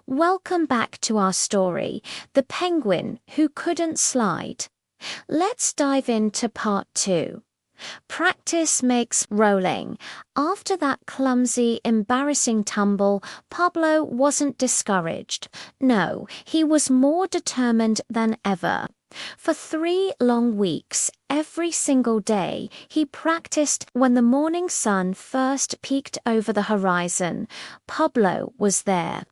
Welcome back to our story, The Penguin Who Couldn't Slide. Let's dive into part 2. Practice makes rolling. After that clumsy, embarrassing tumble, Pablo wasn't discouraged. No, he was more determined than ever. For 3 long weeks, every single day, he practiced. When the morning sun first peeked over the horizon, Pablo was there.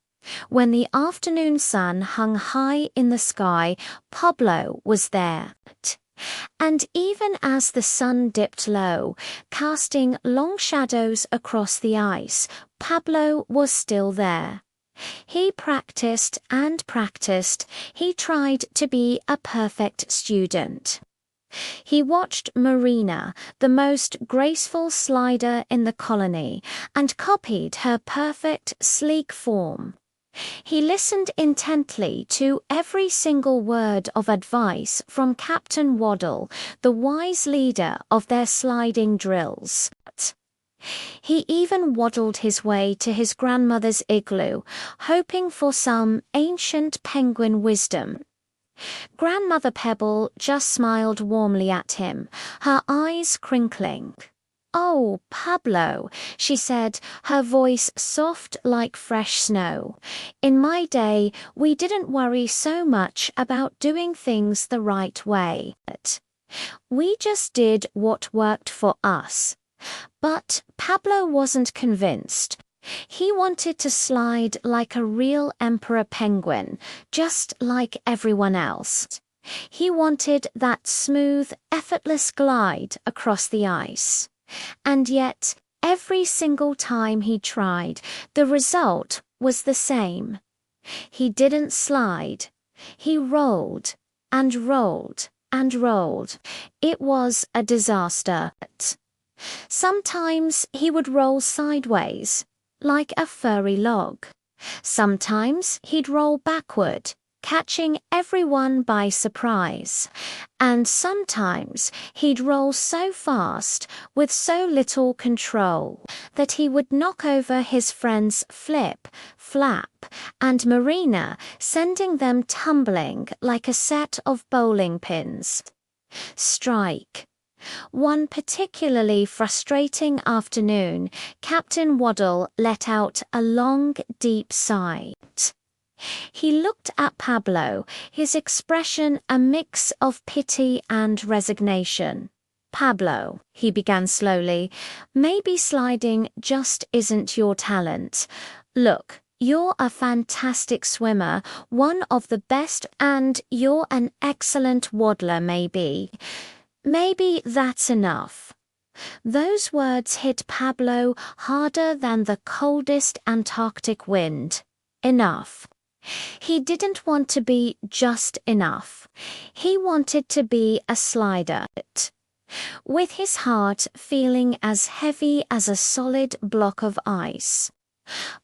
When the afternoon sun hung high in the sky, Pablo was there. And even as the sun dipped low, casting long shadows across the ice, Pablo was still there. He practiced and practiced. He tried to be a perfect student. He watched Marina, the most graceful slider in the colony, and copied her perfect, sleek form. He listened intently to every single word of advice from Captain Waddle, the wise leader of their sliding drills. He even waddled his way to his grandmother's igloo, hoping for some ancient penguin wisdom. Grandmother Pebble just smiled warmly at him, her eyes crinkling. "Oh, Pablo," she said, her voice soft like fresh snow. "In my day, we didn't worry so much about doing things the right way. We just did what worked for us." But Pablo wasn't convinced. He wanted to slide like a real emperor penguin, just like everyone else. He wanted that smooth, effortless glide across the ice. And yet, every single time he tried, the result was the same. He didn't slide. He rolled and rolled and rolled. It was a disaster. Sometimes he would roll sideways, like a furry log. Sometimes he'd roll backward, catching everyone by surprise. And sometimes he'd roll so fast, with so little control, that he would knock over his friends Flip, Flap, and Marina, sending them tumbling like a set of bowling pins. Strike. One particularly frustrating afternoon, Captain Waddle let out a long, deep sigh. He looked at Pablo, his expression a mix of pity and resignation. "Pablo," he began slowly, "maybe sliding just isn't your talent. Look, you're a fantastic swimmer, one of the best, and you're an excellent waddler maybe. Maybe that's enough." Those words hit Pablo harder than the coldest Antarctic wind. Enough. He didn't want to be just enough. He wanted to be a slider. With his heart feeling as heavy as a solid block of ice,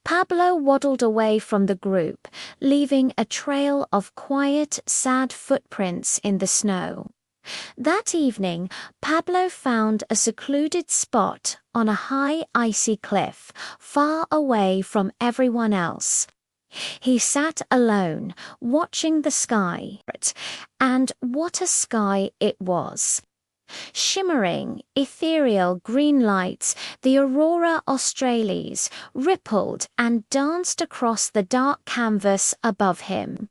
Pablo waddled away from the group, leaving a trail of quiet, sad footprints in the snow. That evening, Pablo found a secluded spot on a high icy cliff, far away from everyone else. He sat alone, watching the sky, and what a sky it was. Shimmering, ethereal green lights, the aurora australis, rippled and danced across the dark canvas above him.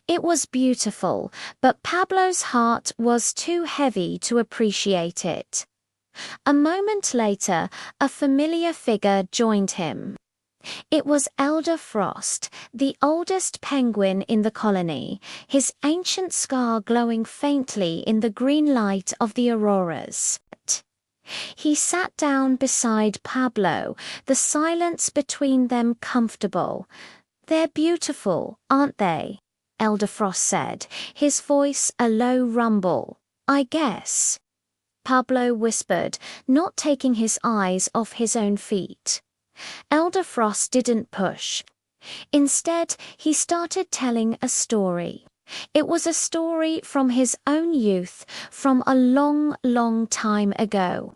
It was beautiful, but Pablo's heart was too heavy to appreciate it. A moment later, a familiar figure joined him. It was Elder Frost, the oldest penguin in the colony, his ancient scar glowing faintly in the green light of the auroras. He sat down beside Pablo, the silence between them comfortable. "They're beautiful, aren't they?" Elder Frost said, his voice a low rumble. "I guess," Pablo whispered, not taking his eyes off his own feet. Elder Frost didn't push. Instead, he started telling a story. It was a story from his own youth, from a long, long time ago.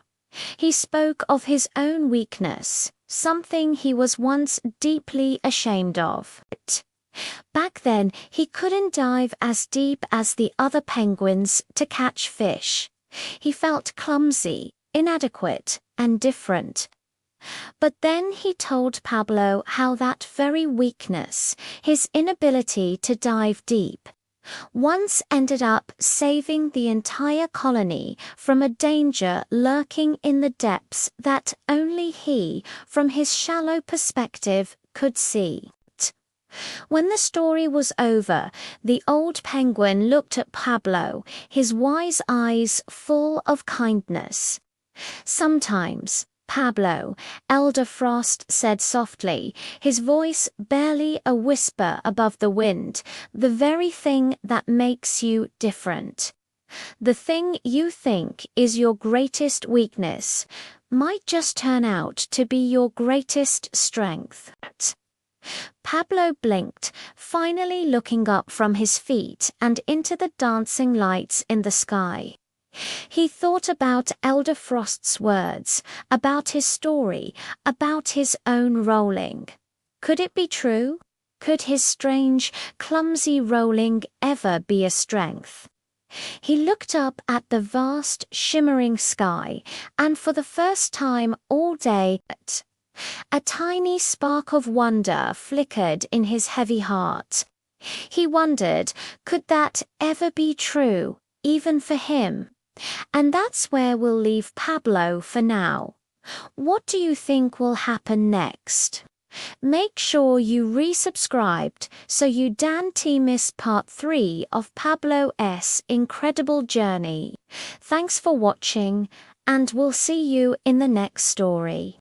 He spoke of his own weakness, something he was once deeply ashamed of. Back then, he couldn't dive as deep as the other penguins to catch fish. He felt clumsy, inadequate, and different. But then he told Pablo how that very weakness, his inability to dive deep, once ended up saving the entire colony from a danger lurking in the depths that only he, from his shallow perspective, could see. When the story was over, the old penguin looked at Pablo, his wise eyes full of kindness. "Sometimes, Pablo," Elder Frost said softly, his voice barely a whisper above the wind, "the very thing that makes you different, the thing you think is your greatest weakness, might just turn out to be your greatest strength." Pablo blinked, finally looking up from his feet and into the dancing lights in the sky. He thought about Elder Frost's words, about his story, about his own rolling. Could it be true? Could his strange, clumsy rolling ever be a strength? He looked up at the vast, shimmering sky, and for the first time all day, a tiny spark of wonder flickered in his heavy heart. He wondered, could that ever be true, even for him? And that's where we'll leave Pablo for now. What do you think will happen next? Make sure you resubscribed so you don't miss part 3 of Pablo's incredible journey. Thanks for watching, and we'll see you in the next story.